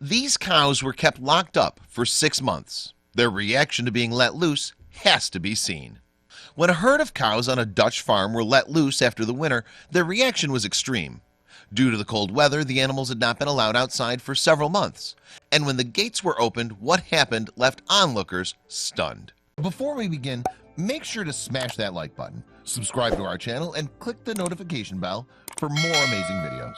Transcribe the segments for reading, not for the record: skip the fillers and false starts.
These cows were kept locked up for 6 months. Their reaction to being let loose has to be seen. When a herd of cows on a Dutch farm were let loose after the winter, their reaction was extreme. Due to the cold weather, the animals had not been allowed outside for several months, and when the gates were opened, what happened left onlookers stunned. Before we begin, make sure to smash that like button, subscribe to our channel, and click the notification bell for more amazing videos.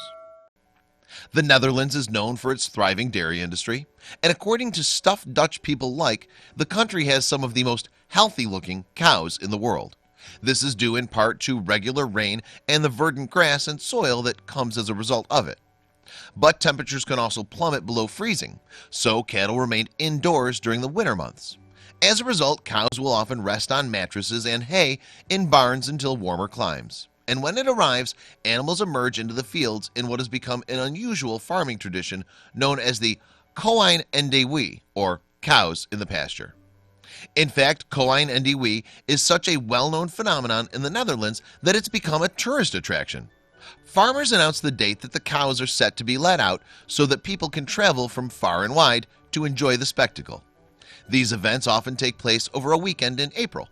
The Netherlands is known for its thriving dairy industry, and according to Stuff Dutch People Like, the country has some of the most healthy-looking cows in the world. This is due in part to regular rain and the verdant grass and soil that comes as a result of it. But temperatures can also plummet below freezing, so cattle remain indoors during the winter months. As a result, cows will often rest on mattresses and hay in barns until warmer climes. And when it arrives, animals emerge into the fields in what has become an unusual farming tradition known as the Koeien en de Wei, or cows in the pasture. In fact, Koeien en de Wei is such a well-known phenomenon in the Netherlands that it's become a tourist attraction. Farmers announce the date that the cows are set to be let out so that people can travel from far and wide to enjoy the spectacle. These events often take place over a weekend in April.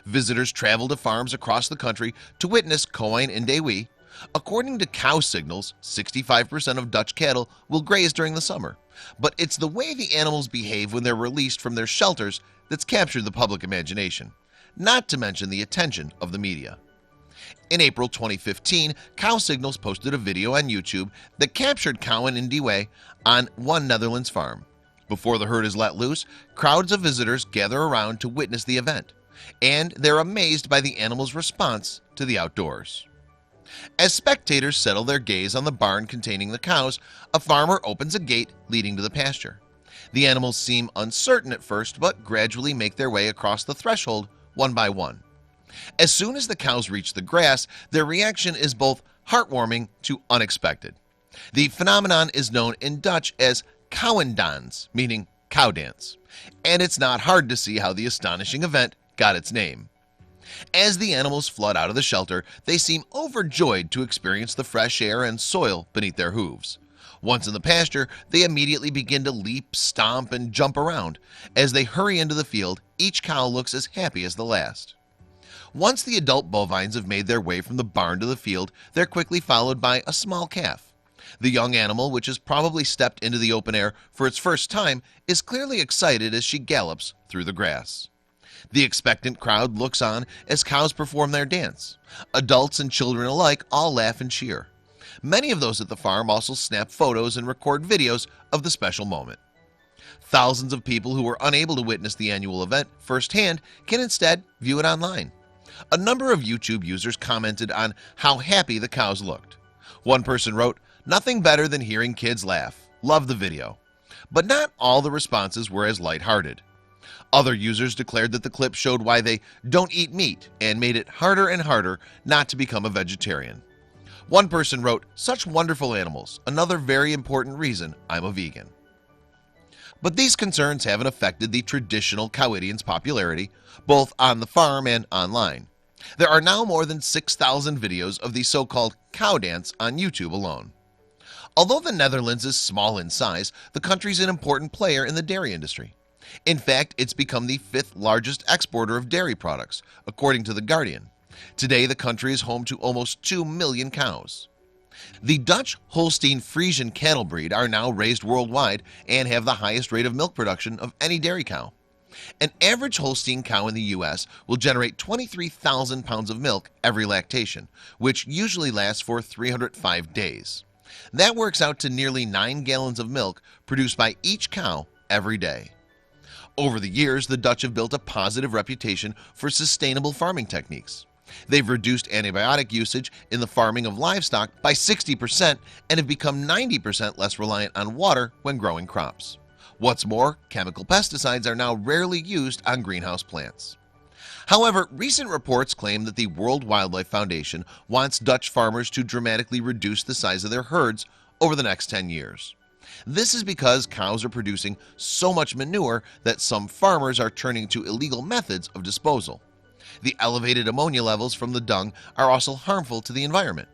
Visitors travel to farms across the country to witness Koeien en de Wei. According to Cow Signals, 65% of Dutch cattle will graze during the summer, but it's the way the animals behave when they're released from their shelters that's captured the public imagination, not to mention the attention of the media. In April 2015, Cow Signals posted a video on YouTube that captured Koeien en de Wei on one Netherlands farm. Before the herd is let loose, crowds of visitors gather around to witness the event, and they're amazed by the animals' response to the outdoors. As spectators settle their gaze on the barn containing the cows, a farmer opens a gate leading to the pasture. The animals seem uncertain at first, but gradually make their way across the threshold one by one. As soon as the cows reach the grass, their reaction is both heartwarming to unexpected. The phenomenon is known in Dutch as Kouwendans, meaning cow dance, and it's not hard to see how the astonishing event got its name. As the animals flood out of the shelter, they seem overjoyed to experience the fresh air and soil beneath their hooves. Once in the pasture, they immediately begin to leap, stomp, and jump around. As they hurry into the field, each cow looks as happy as the last. Once the adult bovines have made their way from the barn to the field, they're quickly followed by a small calf. The young animal, which has probably stepped into the open air for its first time, is clearly excited as she gallops through the grass. The expectant crowd looks on as cows perform their dance. Adults and children alike all laugh and cheer. Many of those at the farm also snap photos and record videos of the special moment. Thousands of people who were unable to witness the annual event firsthand can instead view it online. A number of YouTube users commented on how happy the cows looked. One person wrote, "Nothing better than hearing kids laugh. Love the video." But not all the responses were as lighthearted. Other users declared that the clip showed why they don't eat meat and made it harder and harder not to become a vegetarian. One person wrote, "Such wonderful animals, another very important reason I'm a vegan." But these concerns haven't affected the traditional Cowidian's popularity, both on the farm and online. There are now more than 6,000 videos of the so-called cow dance on YouTube alone. Although the Netherlands is small in size, the country's an important player in the dairy industry. In fact, it's become the 5th largest exporter of dairy products, according to The Guardian. Today, the country is home to almost 2 million cows. The Dutch Holstein Friesian cattle breed are now raised worldwide and have the highest rate of milk production of any dairy cow. An average Holstein cow in the US will generate 23,000 pounds of milk every lactation, which usually lasts for 305 days. That works out to nearly 9 gallons of milk produced by each cow every day. Over the years, the Dutch have built a positive reputation for sustainable farming techniques. They've reduced antibiotic usage in the farming of livestock by 60% and have become 90% less reliant on water when growing crops. What's more, chemical pesticides are now rarely used on greenhouse plants. However, recent reports claim that the World Wildlife Foundation wants Dutch farmers to dramatically reduce the size of their herds over the next 10 years. This is because cows are producing so much manure that some farmers are turning to illegal methods of disposal. The elevated ammonia levels from the dung are also harmful to the environment.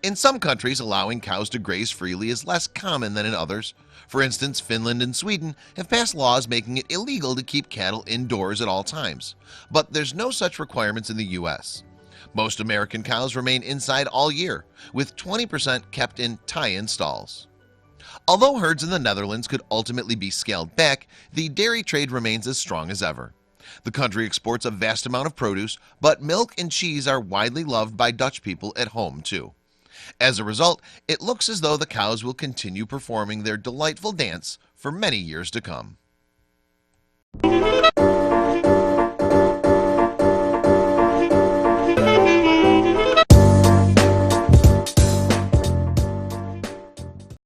In some countries, allowing cows to graze freely is less common than in others. For instance, Finland and Sweden have passed laws making it illegal to keep cattle indoors at all times. But there's no such requirements in the US. Most American cows remain inside all year, with 20% kept in tie-in stalls. Although herds in the Netherlands could ultimately be scaled back, the dairy trade remains as strong as ever. The country exports a vast amount of produce, but milk and cheese are widely loved by Dutch people at home too. As a result, it looks as though the cows will continue performing their delightful dance for many years to come.